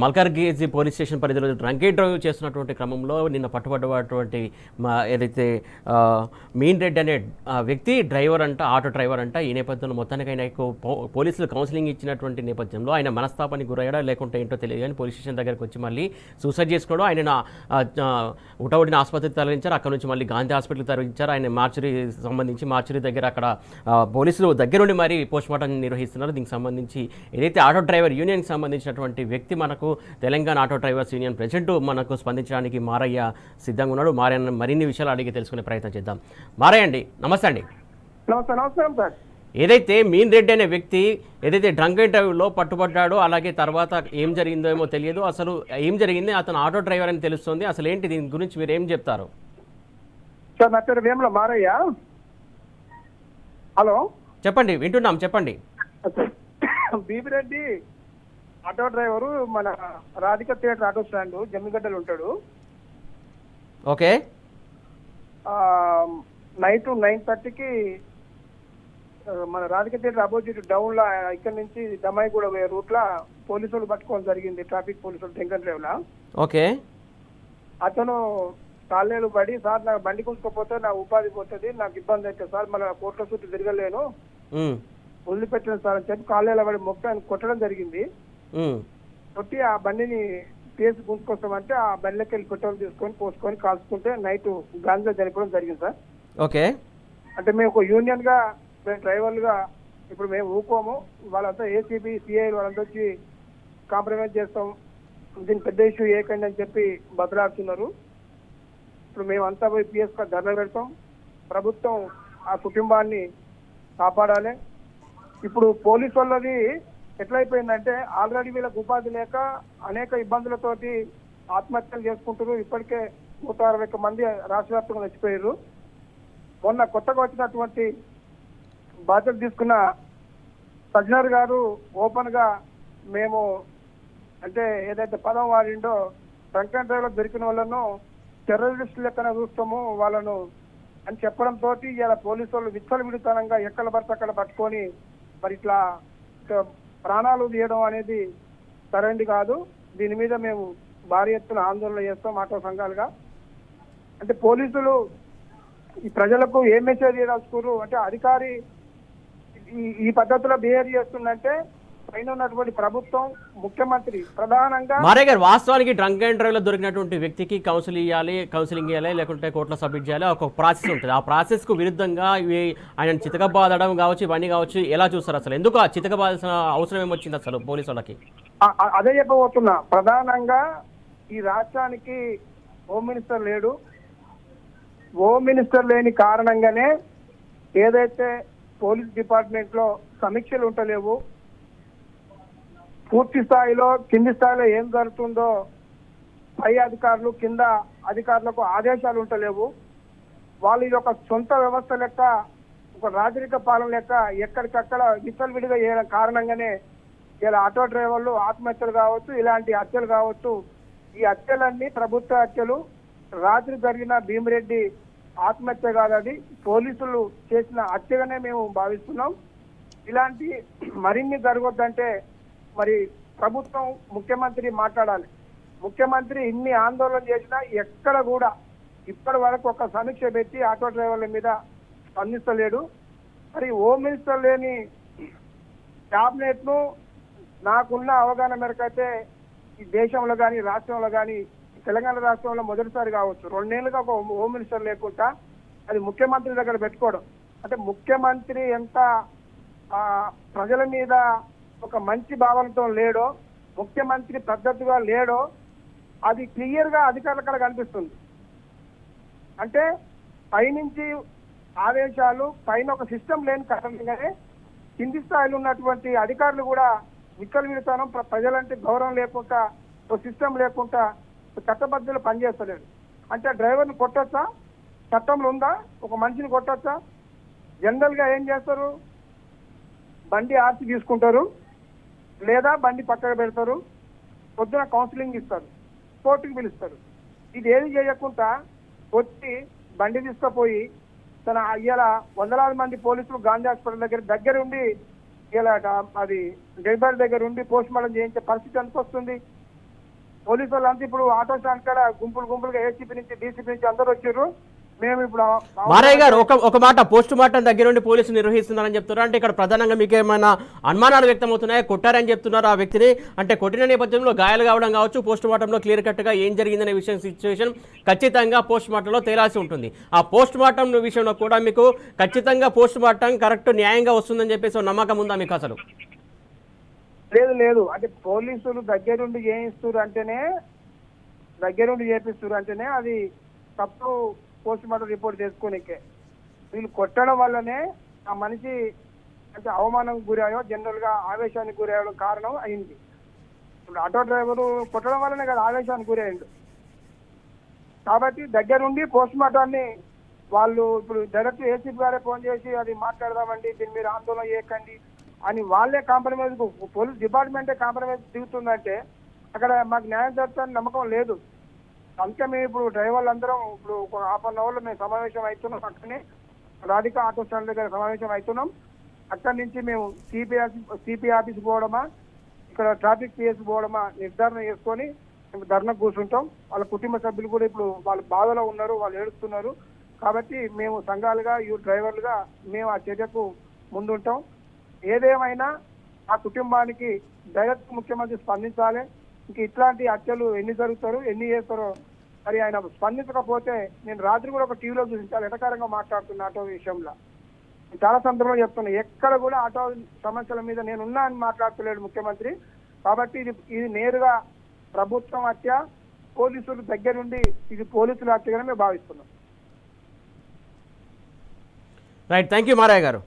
మల్కార్గిరి police station పరిధిలో drunk and drive చేస్తున్నటువంటి క్రమంలో నిన్న పట్టుబడ్డటువంటి ఏదైతే మీన్ రెడ్డి అనే వ్యక్తి డ్రైవర్ అంట, ఆటో డ్రైవర్ అంట. ఈ నేపథ్యంలో మొత్తానికి ఆయనకు పోలీసులు కౌన్సిలింగ్ ఇచ్చినటువంటి నేపథ్యంలో ఆయన మనస్తాపానికి గురయ్యాడా లేకుంటే ఏంటో తెలియదు కానీ పోలీస్ స్టేషన్ దగ్గరకు వచ్చి మళ్ళీ సూసైడ్ చేసుకోవడం, ఆయన ఉటౌడిని ఆసుపత్రికి తరలించారు. అక్కడ నుంచి మళ్ళీ గాంధీ హాస్పిటల్కి తరలించారు. ఆయన మార్చురీ దగ్గర అక్కడ పోలీసులు దగ్గరుండి మరి పోస్ట్మార్టం నిర్వహిస్తున్నారు. దీనికి సంబంధించి ఏదైతే ఆటో డ్రైవర్ యూనియన్కి సంబంధించినటువంటి వ్యక్తి మనకు Telangana auto drivers union president మనకు స్పందించడానికి మారయ్య సిద్ధంగా ఉన్నాడు. మారయ్య మరిన్ని విషయాలు అడిగి తెలుసుకునే ప్రయత్నం చేద్దాం. మారయ్య అండి, నమస్తే అండి. నమస్కారం సార్. ఏదైతే మీన్ రెడ్డి అనే వ్యక్తి ఏదైతే డ్రంక్ అండ్ డ్రైవ్లో పట్టుబడ్డాడో, అలాగే తర్వాత ఏం జరిగిందో ఏమో తెలియదు, అసలు ఏం జరిగింది, అతను ఆటో డ్రైవర్ అని తెలుస్తుంది, అసలు ఏంటి దీని గురించి మీరు ఏం చెప్తారు? సార్ నా పేరు వేముల మారయ్య. హలో చెప్పండి, వింటున్నాం, చెప్పండి. బీబిరెడ్డి ఆటో డ్రైవరు, మన రాధిక థియేటర్ ఆటో స్టాండ్ జమ్మిగడ్డలు ఉంటాడు. ఓకే. నైట్ 9:30కి మన రాధిక థియేటర్ అపోజిట్ డౌన్ లా ఇక్కడ నుంచి దమాయిగూడ పోయే రూట్ లా పోలీసులు పట్టుకోవడం జరిగింది, ట్రాఫిక్ పోలీసులు drink and drive law. Okay. అతను కాళ్ళేలు పడి, సార్ నాకు బండి కూర్చుకోపోతే నా ఉపాధి పోతుంది, నాకు ఇబ్బంది అయితే సార్, మళ్ళీ కోట్ల చుట్టూ తిరగలేను, వదిలిపెట్టిన సార్ అని చెప్పి కాళ్ళేల పడి మొక్క కొట్టడం జరిగింది. కొట్టి ఆ బండిని కేసు గుంజుకొస్తామంటే ఆ బండిలోకి వెళ్ళి పెట్రోల్ తీసుకొని పోసుకొని కాల్చుకుంటే నైట్ గాంధీలో చనిపోవడం జరిగింది సార్. ఓకే. అంటే మేము ఒక యూనియన్ గా, మేము డ్రైవర్లుగా ఇప్పుడు మేము ఊకోము, వాళ్ళంతా ఏసీబీ సిఐ వాళ్ళంతా వచ్చి కాంప్రమైజ్ చేస్తాం, దీని పెద్ద ఇష్యూ ఏకండి అని చెప్పి బదలాడుతున్నారు. ఇప్పుడు మేమంతా పోయి పిఎస్ ధర్నా పెడతాం. ప్రభుత్వం ఆ కుటుంబాన్ని కాపాడాలి. ఇప్పుడు పోలీసు వాళ్ళది ఎట్లయిపోయిందంటే ఆల్రెడీ వీళ్ళకి ఉపాధి లేక అనేక ఇబ్బందులతోటి ఆత్మహత్యలు చేసుకుంటారు. ఇప్పటికే 160 మంది రాష్ట్ర వ్యాప్తంగా చచ్చిపోయారు. మొన్న కొత్తగా వచ్చినటువంటి బాధ్యత తీసుకున్న సజ్జనర్ గారు ఓపెన్ గా మేము అంటే ఏదైతే పదం వాడిండో డ్రంక్ అండ్ డ్రైవ్ లో దొరికిన వాళ్ళను టెర్రరిస్టు లెక్కన చూస్తాము వాళ్ళను అని చెప్పడంతో ఇలా పోలీసు వాళ్ళు విచ్చలవిడితనంగా ఎక్కడ పడితే అక్కడ పట్టుకొని మరి ఇట్లా ప్రాణాలు తీయడం అనేది సరైనది కాదు. దీని మీద మేము భారీ ఎత్తున ఆందోళన చేస్తాం ఆటో సంఘాలుగా. అంటే పోలీసులు ఈ ప్రజలకు ఏం మెసేజ్ ఇవ్వాల్సుకున్నారు అంటే, అధికారి ఈ పద్ధతిలో బిహేవ్ చేస్తుందంటే పైన ఉన్నటువంటి ప్రభుత్వం, ముఖ్యమంత్రి ప్రధానంగా. మారయ్య గారు, వాస్తవానికి డ్రంక్ అండ్ డ్రైవ్ లో దొరికినటువంటి వ్యక్తికి కౌన్సిలింగ్ ఇవ్వాలి, లేకుంటే కోర్టులో సబ్మిట్ చేయాలి, ఒక ప్రాసెస్ ఉంటుంది. ఆ ప్రాసెస్ కు విరుద్ధంగా ఆయన చితకబాదడం కావచ్చు, ఇవన్నీ కావచ్చు, ఎలా చూస్తారు? అసలు ఎందుకు ఆ చితకబాదాల్సిన అవసరం ఏమొచ్చింది అసలు పోలీసు వాళ్ళకి? అదే చెప్పబోతున్నా. ప్రధానంగా ఈ రాష్ట్రానికి హోమ్ మినిస్టర్ లేడు. హోమ్ మినిస్టర్ లేని కారణంగానే ఏదైతే పోలీస్ డిపార్ట్మెంట్ లో సమీక్షలు ఉంటలేవు, పూర్తి స్థాయిలో కింది స్థాయిలో ఏం జరుగుతుందో పై అధికారులు కింద అధికారులకు ఆదేశాలు ఉంటలేవు. వాళ్ళు ఇది ఒక సొంత వ్యవస్థ లెక్క, ఒక రాజరిక పాలన లెక్క ఎక్కడికక్కడ విచ్చలవిడిగా చేయడం కారణంగానే ఇలా ఆటో డ్రైవర్లు ఆత్మహత్యలు కావచ్చు, ఇలాంటి హత్యలు కావచ్చు. ఈ హత్యలన్నీ ప్రభుత్వ హత్యలు. రాత్రి జరిగిన భీమిరెడ్డి ఆత్మహత్య కాదు, అది పోలీసులు చేసిన హత్యగానే మేము భావిస్తున్నాం. ఇలాంటి మరిన్ని జరగొద్దంటే మరి ప్రభుత్వం, ముఖ్యమంత్రి మాట్లాడాలి. ముఖ్యమంత్రి ఇన్ని ఆందోళన చేసినా ఎక్కడ కూడా ఇప్పటి వరకు ఒక సమీక్ష పెట్టి ఆటో డ్రైవర్ల మీద స్పందిస్తలేడు. మరి హోమ్ మినిస్టర్ లేని క్యాబినెట్ ను నాకున్న అవగాహన మేరకు అయితే ఈ దేశంలో కానీ రాష్ట్రంలో కానీ తెలంగాణ రాష్ట్రంలో మొదటిసారి కావచ్చు 2 ఏళ్ళుగా ఒక హోమ్ మినిస్టర్ లేకుండా అది ముఖ్యమంత్రి దగ్గర పెట్టుకోవడం. అంటే ముఖ్యమంత్రి ఎంత ప్రజల మీద ఒక మంచి భావనతో లేడో, ముఖ్యమంత్రి పద్ధతిగా లేడో అది క్లియర్ గా అధికారుల కనిపిస్తుంది. అంటే పైనుంచి ఆదేశాలు, పైన ఒక సిస్టమ్ లేని కారణంగానే కింది స్థాయిలో ఉన్నటువంటి అధికారులు కూడా విచ్చలవిడితనం, ప్రజలంటే గౌరవం లేకుండా, ఒక సిస్టమ్ లేకుండా చట్టబద్ధులు పనిచేస్తలేడు. అంటే డ్రైవర్ని కొట్టొచ్చా? చట్టంలో ఉందా? ఒక మనిషిని కొట్టొచ్చా? జనరల్ గా ఏం చేస్తారు, బండి ఆర్చి తీసుకుంటారు, లేదా బండి పక్కకు పెడతారు, పొద్దున కౌన్సిలింగ్ ఇస్తారు, కోర్టుకు పిలుస్తారు. ఇది ఏది చేయకుండా వచ్చి బండి తీసుకుపోయి తన ఇలా వందలాది మంది పోలీసులు గాంధీ హాస్పిటల్ దగ్గర ఉండి ఇలా అది డెడ్ బాడీ దగ్గర ఉండి పోస్ట్ మార్టం చేయించే పరిస్థితి ఎందుకు వస్తుంది? పోలీసు వాళ్ళంతా ఇప్పుడు ఆటో స్టాండ్ కాడ గుంపులుగా ఏసీపీ నుంచి డీసీపీ నుంచి అందరూ వచ్చారు. మేము ఇప్పుడు మారయ్య గారు ఒక మాట, పోస్ట్ మార్టం దగ్గర నుండి పోలీసులు నిర్వహిస్తున్నారని చెప్తున్నారు. అంటే ఇక్కడ ప్రధానంగా మీకు ఏమైనా అనుమానాలు వ్యక్తమవుతున్నాయా? కొట్టారని చెప్తున్నారు ఆ వ్యక్తిని, అంటే కొట్టిన నేపథ్యంలో గాయాలు కావడం కావచ్చు, పోస్ట్ మార్టంలో క్లియర్ కట్గా ఏం జరిగిందనే విషయం సిచ్యువేషన్ ఖచ్చితంగా పోస్ట్ మార్టంలో తేలాల్సి ఉంటుంది. ఆ పోస్ట్ మార్టం విషయంలో కూడా మీకు ఖచ్చితంగా పోస్ట్ మార్టం కరెక్ట్ న్యాయంగా వస్తుందని చెప్పేసి నమ్మకం ఉందా మీకు అసలు? లేదు అంటే పోలీసులు దగ్గరుండి చేపిస్తారు అంటేనే అది తప్పు పోస్ట్ మార్టం రిపోర్ట్ చేసుకోనికే. వీళ్ళు కొట్టడం వల్లనే ఆ మనిషి అంటే అవమానం గురయ్యో జనరల్ గా ఆవేశానికి గురయ్యడం కారణం అయింది. ఇప్పుడు ఆటో డ్రైవరు కొట్టడం వల్లనే కదా ఆవేశానికి గురయ్యిండు. కాబట్టి దగ్గరుండి పోస్ట్ మార్టాన్ని వాళ్ళు ఇప్పుడు డైరెక్ట్ ఏసీపీ గారే ఫోన్ చేసి అది మాట్లాడదామండి, దీని మీరు ఆందోళన చేయకండి అని వాళ్ళే కాంప్రమైజ్, పోలీస్ డిపార్ట్మెంటే కాంప్రమైజ్ దిగుతుందంటే అక్కడ మాకు న్యాయం జరుగుతుందని నమ్మకం లేదు. అందుకే మేము ఇప్పుడు డ్రైవర్లు అందరం ఇప్పుడు ఒక ½ అన్ అవర్లో మేము సమావేశం అవుతున్నాం. అక్కడనే రాధిక ఆటో స్టాండ్ దగ్గర సమావేశం అవుతున్నాం. అక్కడి నుంచి మేము సిపి ఆఫీస్ పోవడమా, ఇక్కడ ట్రాఫిక్ పిఎస్ పోవడమా నిర్ధారణ చేసుకొని మేము ధర్నా కూర్చుంటాం. వాళ్ళ కుటుంబ సభ్యులు కూడా ఇప్పుడు వాళ్ళు బాధలో ఉన్నారు, వాళ్ళు ఏడుస్తున్నారు. కాబట్టి మేము సంఘాలుగా డ్రైవర్లుగా మేము ఆ చర్యకు ముందుంటాం. ఏదేమైనా ఆ కుటుంబానికి డైరెక్ట్ ముఖ్యమంత్రి స్పందించాలి. ఇంక ఇట్లాంటి హత్యలు ఎన్ని జరుగుతారు, ఎన్ని చేస్తారో మరి ఆయన స్పందించకపోతే నేను రాత్రి కూడా ఒక టీవీలో చూసి చాలా ఎటకారంగా మాట్లాడుతున్నా ఆటో విషయంలో. చాలా సందర్భంలో చెప్తున్నా, ఎక్కడ కూడా ఆటో సమస్యల మీద నేనున్నా అని మాట్లాడతలేడు ముఖ్యమంత్రి. కాబట్టి ఇది నేరుగా ప్రభుత్వం హత్య, పోలీసులు దగ్గరుండి ఇది పోలీసుల హత్యగానే మేము భావిస్తున్నాం. రైట్, థ్యాంక్ యూ మారయ్య గారు.